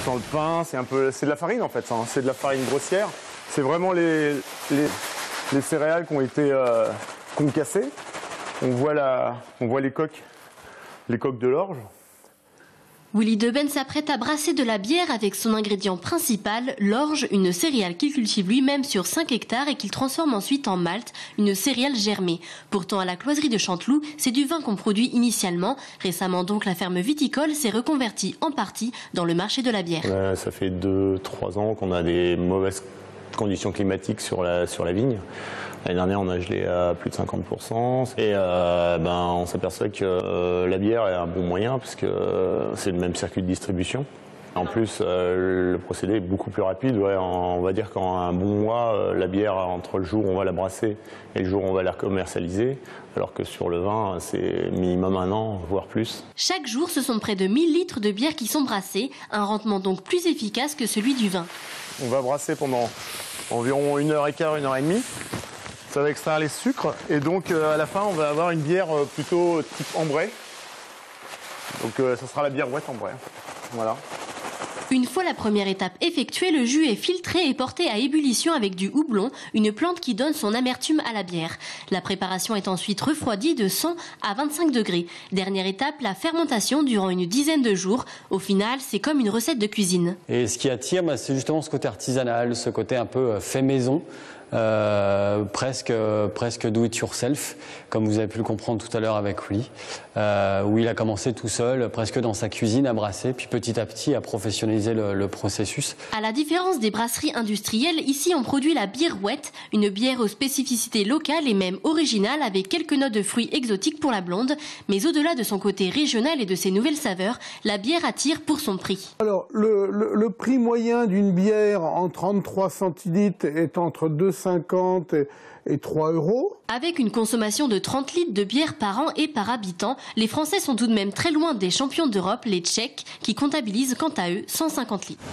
sent le pain, c'est de la farine en fait, hein, c'est de la farine grossière. C'est vraiment les céréales qui ont été concassées. On voit les coques de l'orge. Willy Deben s'apprête à brasser de la bière avec son ingrédient principal, l'orge, une céréale qu'il cultive lui-même sur 5 hectares et qu'il transforme ensuite en malt, une céréale germée. Pourtant, à la cloiserie de Chanteloup, c'est du vin qu'on produit initialement. Récemment donc, la ferme viticole s'est reconvertie en partie dans le marché de la bière. Ça fait 2-3 ans qu'on a des mauvaises conditions climatiques sur la vigne. L'année dernière, on a gelé à plus de 50%. Et on s'aperçoit que la bière est un bon moyen parce que c'est le même circuit de distribution. En plus, le procédé est beaucoup plus rapide. Ouais, on va dire qu'en un bon mois, la bière, entre le jour où on va la brasser et le jour où on va la commercialiser, alors que sur le vin, c'est minimum 1 an, voire plus. Chaque jour, ce sont près de 1000 litres de bière qui sont brassés, un rendement donc plus efficace que celui du vin. On va brasser pendant environ 1h15, 1h30. Ça va extraire les sucres et donc à la fin on va avoir une bière plutôt type ambrée. Donc ça sera la bière ouette ambrée. Voilà. Une fois la première étape effectuée, le jus est filtré et porté à ébullition avec du houblon, une plante qui donne son amertume à la bière. La préparation est ensuite refroidie de 100 à 25 degrés. Dernière étape, la fermentation durant une dizaine de jours. Au final, c'est comme une recette de cuisine. Et ce qui attire, c'est justement ce côté artisanal, ce côté un peu fait maison. Presque do it yourself, comme vous avez pu le comprendre tout à l'heure avec Willy, où il a commencé tout seul, presque dans sa cuisine à brasser, puis petit à petit à professionnaliser le processus. À la différence des brasseries industrielles, ici on produit la bière ouette, une bière aux spécificités locales et même originales avec quelques notes de fruits exotiques pour la blonde, mais au-delà de son côté régional et de ses nouvelles saveurs, la bière attire pour son prix. Alors le prix moyen d'une bière en 33 centilitres est entre 2,50 et 3 €. Avec une consommation de 30 litres de bière par an et par habitant, les Français sont tout de même très loin des champions d'Europe, les Tchèques, qui comptabilisent quant à eux 150 litres.